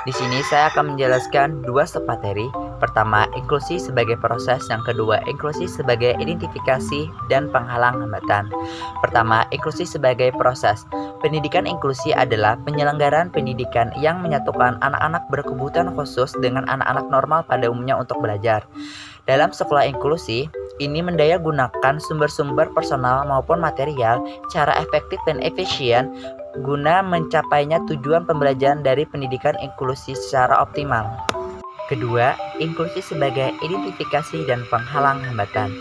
Di sini saya akan menjelaskan dua submateri. Pertama, inklusi sebagai proses, yang kedua, inklusi sebagai identifikasi dan penghalang hambatan. Pertama, inklusi sebagai proses. Pendidikan inklusi adalah penyelenggaraan pendidikan yang menyatukan anak-anak berkebutuhan khusus dengan anak-anak normal pada umumnya untuk belajar. Dalam sekolah inklusi, ini mendaya gunakan sumber-sumber personal maupun material secara efektif dan efisien guna mencapainya tujuan pembelajaran dari pendidikan inklusi secara optimal. Kedua, inklusi sebagai identifikasi dan penghalang hambatan.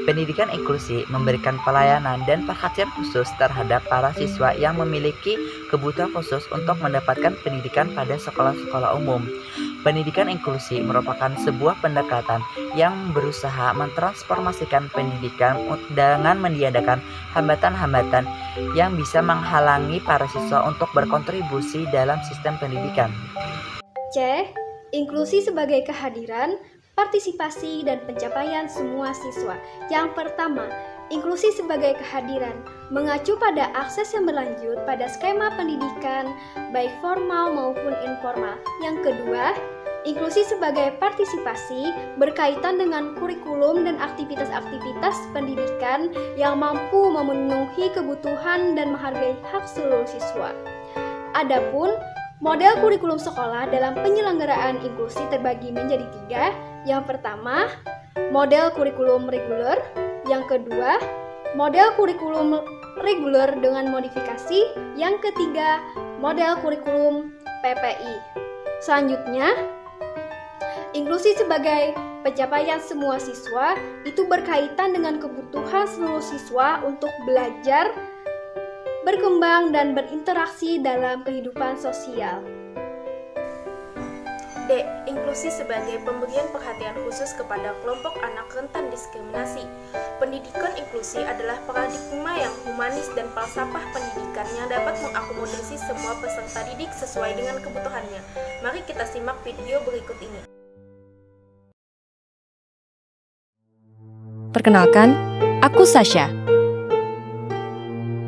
Pendidikan inklusi memberikan pelayanan dan perhatian khusus terhadap para siswa yang memiliki kebutuhan khusus untuk mendapatkan pendidikan pada sekolah-sekolah umum. Pendidikan inklusi merupakan sebuah pendekatan yang berusaha mentransformasikan pendidikan dengan meniadakan hambatan-hambatan yang bisa menghalangi para siswa untuk berkontribusi dalam sistem pendidikan. C. Inklusi sebagai kehadiran, partisipasi, dan pencapaian semua siswa. Yang pertama, inklusi sebagai kehadiran mengacu pada akses yang berlanjut pada skema pendidikan baik formal maupun informal. Yang kedua, inklusi sebagai partisipasi berkaitan dengan kurikulum dan aktivitas-aktivitas pendidikan yang mampu memenuhi kebutuhan dan menghargai hak seluruh siswa. Adapun model kurikulum sekolah dalam penyelenggaraan inklusi terbagi menjadi 3. Yang pertama, model kurikulum reguler. Yang kedua, model kurikulum reguler dengan modifikasi. Yang ketiga, model kurikulum PPI. Selanjutnya, inklusi sebagai pencapaian semua siswa itu berkaitan dengan kebutuhan seluruh siswa untuk belajar, berkembang, dan berinteraksi dalam kehidupan sosial. D. Inklusi sebagai pemberian perhatian khusus kepada kelompok anak rentan diskriminasi. Pendidikan inklusi adalah paradigma yang humanis dan falsafah pendidikan yang dapat mengakomodasi semua peserta didik sesuai dengan kebutuhannya. Mari kita simak video berikut ini. Perkenalkan, aku Sasha.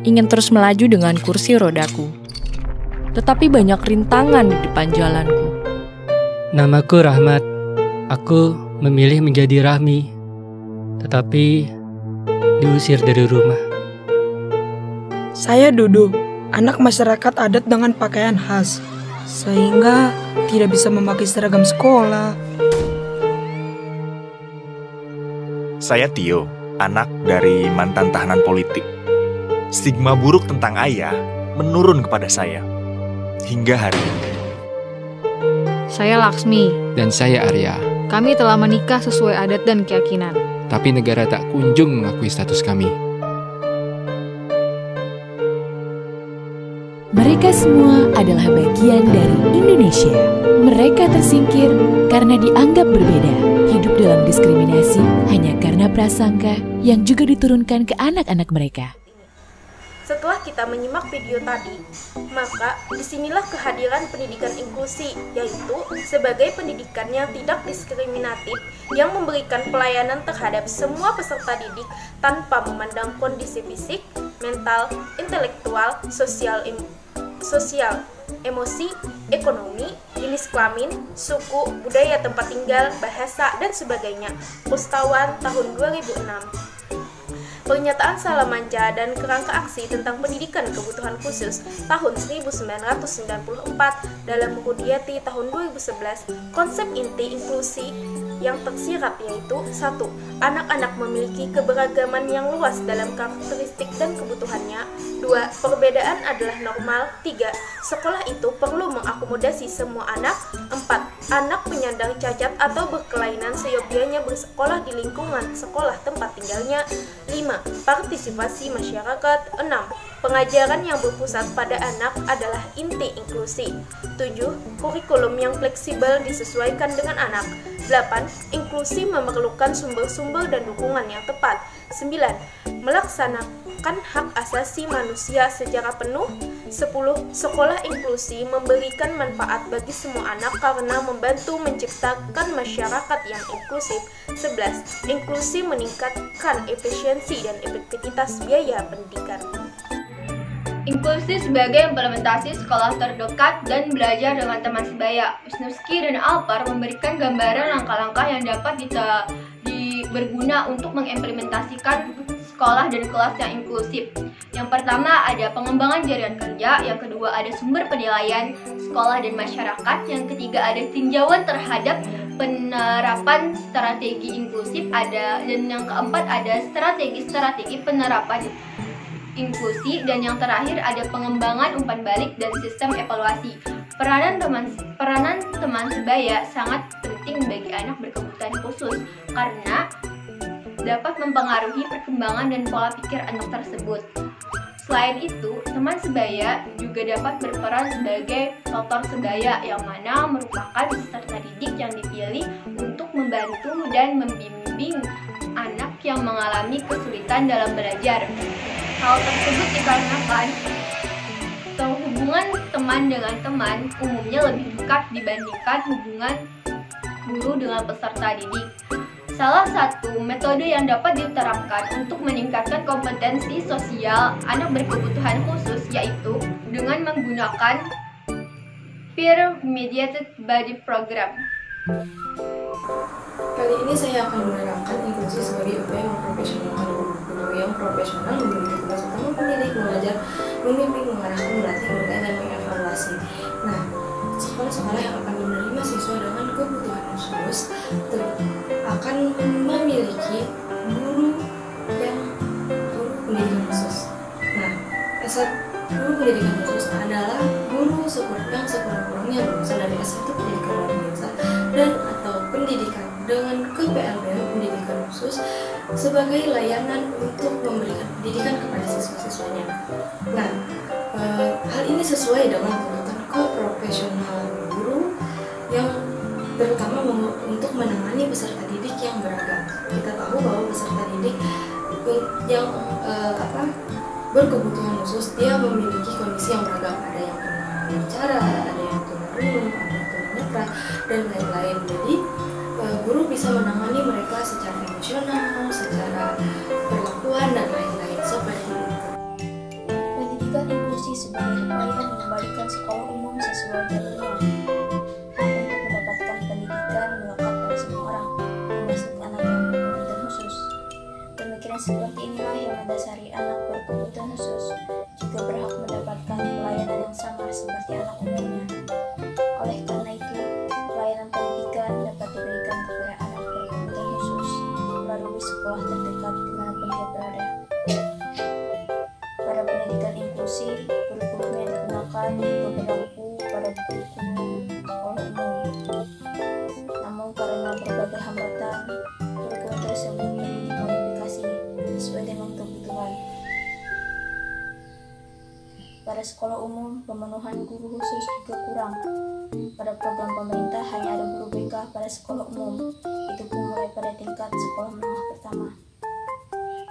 Ingin terus melaju dengan kursi rodaku. Tetapi banyak rintangan di depan jalanku. Namaku Rahmat. Aku memilih menjadi Rahmi, tetapi diusir dari rumah. Saya Dudu, anak masyarakat adat dengan pakaian khas, sehingga tidak bisa memakai seragam sekolah. Saya Tio, anak dari mantan tahanan politik. Stigma buruk tentang ayah menurun kepada saya hingga hari ini. Saya Laksmi. Dan saya Arya. Kami telah menikah sesuai adat dan keyakinan. Tapi negara tak kunjung mengakui status kami. Mereka semua adalah bagian dari Indonesia. Mereka tersingkir karena dianggap berbeda, hidup dalam diskriminasi hanya karena prasangka yang juga diturunkan ke anak-anak mereka. Setelah kita menyimak video tadi, maka disinilah kehadiran pendidikan inklusi, yaitu sebagai pendidikan yang tidak diskriminatif, yang memberikan pelayanan terhadap semua peserta didik tanpa memandang kondisi fisik, mental, intelektual, sosial, emosi, ekonomi, jenis kelamin, suku, budaya tempat tinggal, bahasa, dan sebagainya. Pustawan tahun 2006. Pernyataan Salamanca dan Kerangka Aksi tentang Pendidikan Kebutuhan Khusus tahun 1994 dalam Menghujati tahun 2011, konsep inti inklusi yang tersirat yaitu 1. Anak-anak memiliki keberagaman yang luas dalam karakteristik dan kebutuhannya. 2. Perbedaan adalah normal. 3. Sekolah itu perlu mengakomodasi semua anak. 4. Anak penyandang cacat atau berkelainan seyogianya bersekolah di lingkungan sekolah tempat tinggalnya. 5. Partisipasi masyarakat. 6. Pengajaran yang berpusat pada anak adalah inti inklusi. 7. Kurikulum yang fleksibel disesuaikan dengan anak. 8. Inklusi memerlukan sumber-sumber dan dukungan yang tepat. 9. Melaksanakan hak asasi manusia secara penuh. 10. Sekolah inklusi memberikan manfaat bagi semua anak karena membantu menciptakan masyarakat yang inklusif. 11. Inklusi meningkatkan efisiensi dan efektivitas biaya pendidikan. Inklusi sebagai implementasi sekolah terdekat dan belajar dengan teman sebaya. Wisniewski dan Alpar memberikan gambaran langkah-langkah yang dapat berguna untuk mengimplementasikan sekolah dan kelas yang inklusif. Yang pertama ada pengembangan jaringan kerja, yang kedua ada sumber penilaian sekolah dan masyarakat, yang ketiga ada tinjauan terhadap penerapan strategi inklusif dan yang keempat ada strategi penerapan inklusi, dan yang terakhir ada pengembangan umpan balik dan sistem evaluasi. Peranan teman sebaya sangat penting bagi anak berkebutuhan khusus karena dapat mempengaruhi perkembangan dan pola pikir anak tersebut. Selain itu, teman sebaya juga dapat berperan sebagai tutor sebaya yang mana merupakan peserta didik yang dipilih untuk membantu dan membimbing anak yang mengalami kesulitan dalam belajar. Hal tersebut dikarenakan hubungan teman dengan teman umumnya lebih dekat dibandingkan hubungan guru dengan peserta didik. Salah satu metode yang dapat diterapkan untuk meningkatkan kompetensi sosial anak berkebutuhan khusus yaitu dengan menggunakan Peer Mediated Body Program. Kali ini saya akan menerangkan inklusi sebagai upaya memprofesionalkan guru yang profesional memiliki tugas utama mendidik, mengajar, membimbing, mengarahkan, melatih, menilai, dan mengevaluasi. Nah, sekolah-sekolah yang akan menerima siswa dengan kebutuhan khusus akan memiliki guru pendidikan khusus. Nah, guru pendidikan khusus adalah guru yang sekurang-kurangnya lulusan dari S1 pendidikan luar biasa dan atau pendidikan dengan KPLB pendidikan khusus sebagai layanan untuk memberikan pendidikan kepada siswa-siswanya. Nah, hal ini sesuai dengan tuntutan keprofesionalan guru yang terutama untuk menangani peserta didik yang beragam. Kita tahu bahwa peserta didik yang berkebutuhan khusus dia memiliki kondisi yang beragam. Ada yang bicara, ada yang tunarungu, ada yang tunanetra, dan lain-lain. Jadi guru bisa menangani mereka secara emosional, secara perlakuan dan lain-lain seperti itu. Pendidikan inklusi sebagai upaya mengembalikan sekolah umum sesuai jalurnya. Untuk mendapatkan pendidikan melekat pada semua orang, termasuk anak yang berkebutuhan khusus. Pemikiran seperti inilah yang mendasari anak berkebutuhan khusus juga berhak mendapatkan pelayanan yang sama seperti anak umumnya. Oleh karena itu, pelayanan pendidikan dapat diberikan kepada anak berkebutuhan khusus melalui sekolah terdekat dimanapun dia berada. Pada pendidikan inklusi, kurikulum yang digunakan juga berlaku pada kurikulum sekolah umum. Namun karena berbagai hambatan, kurikulum tersebut perlu dimodifikasi sesuai dengan kebutuhan. Pada sekolah umum, pemenuhan guru khusus juga kurang. Pada program pemerintah hanya ada guru BK pada sekolah umum, itu pun mulai pada tingkat sekolah menengah pertama.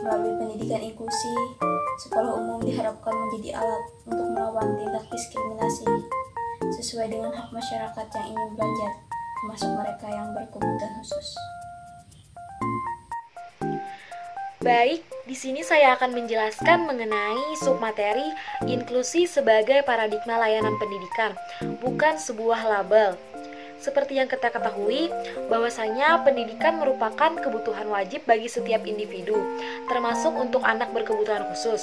Melalui pendidikan inklusi, sekolah umum diharapkan menjadi alat untuk melawan tindak diskriminasi sesuai dengan hak masyarakat yang ingin belajar, termasuk mereka yang berkebutuhan khusus. Baik, di sini saya akan menjelaskan mengenai submateri inklusi sebagai paradigma layanan pendidikan, bukan sebuah label. Seperti yang kita ketahui, bahwasanya pendidikan merupakan kebutuhan wajib bagi setiap individu, termasuk untuk anak berkebutuhan khusus.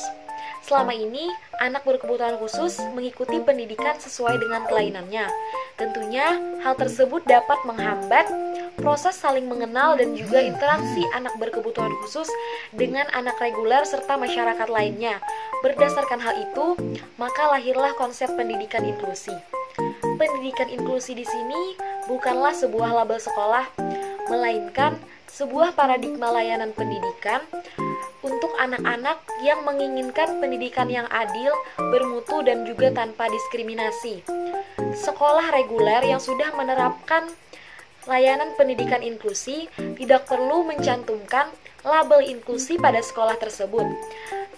Selama ini, anak berkebutuhan khusus mengikuti pendidikan sesuai dengan kelainannya. Tentunya, hal tersebut dapat menghambat proses saling mengenal dan juga interaksi anak berkebutuhan khusus dengan anak reguler serta masyarakat lainnya. Berdasarkan hal itu, maka lahirlah konsep pendidikan inklusi. Pendidikan inklusi di sini bukanlah sebuah label sekolah, melainkan sebuah paradigma layanan pendidikan untuk anak-anak yang menginginkan pendidikan yang adil, bermutu, dan juga tanpa diskriminasi. Sekolah reguler yang sudah menerapkan layanan pendidikan inklusi tidak perlu mencantumkan label inklusi pada sekolah tersebut,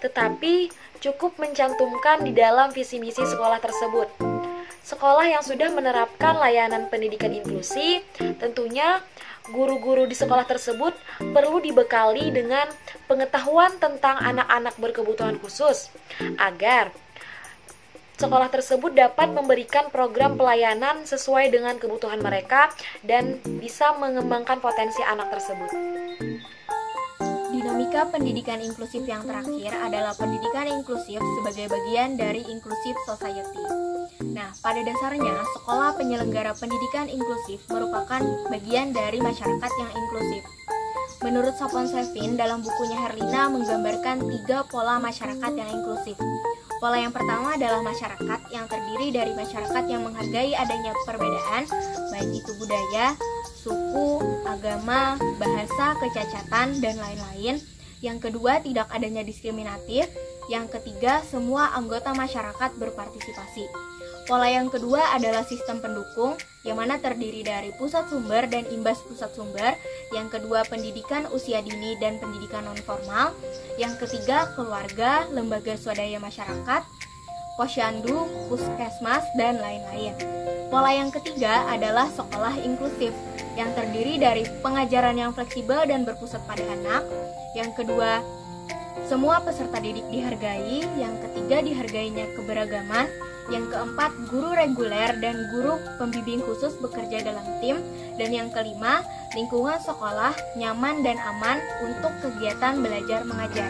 tetapi cukup mencantumkan di dalam visi misi sekolah tersebut. Sekolah yang sudah menerapkan layanan pendidikan inklusi, tentunya guru-guru di sekolah tersebut perlu dibekali dengan pengetahuan tentang anak-anak berkebutuhan khusus, agar sekolah tersebut dapat memberikan program pelayanan sesuai dengan kebutuhan mereka dan bisa mengembangkan potensi anak tersebut. Dinamika pendidikan inklusif yang terakhir adalah pendidikan inklusif sebagai bagian dari inclusive society. Nah, pada dasarnya, sekolah penyelenggara pendidikan inklusif merupakan bagian dari masyarakat yang inklusif. Menurut Sopon Sevin, dalam bukunya Herlina menggambarkan 3 pola masyarakat yang inklusif. Pola yang pertama adalah masyarakat yang terdiri dari masyarakat yang menghargai adanya perbedaan, baik itu budaya, suku, agama, bahasa, kecacatan, dan lain-lain. Yang kedua, tidak adanya diskriminatif. Yang ketiga, semua anggota masyarakat berpartisipasi. Pola yang kedua adalah sistem pendukung, yang mana terdiri dari pusat sumber dan imbas pusat sumber. Yang kedua, pendidikan usia dini dan pendidikan non-formal. Yang ketiga, keluarga, lembaga swadaya masyarakat, posyandu, puskesmas, dan lain-lain. Pola yang ketiga adalah sekolah inklusif, yang terdiri dari pengajaran yang fleksibel dan berpusat pada anak. Yang kedua, semua peserta didik dihargai. Yang ketiga, dihargainya keberagaman. Yang keempat, guru reguler dan guru pembimbing khusus bekerja dalam tim. Dan yang kelima, lingkungan sekolah nyaman dan aman untuk kegiatan belajar mengajar.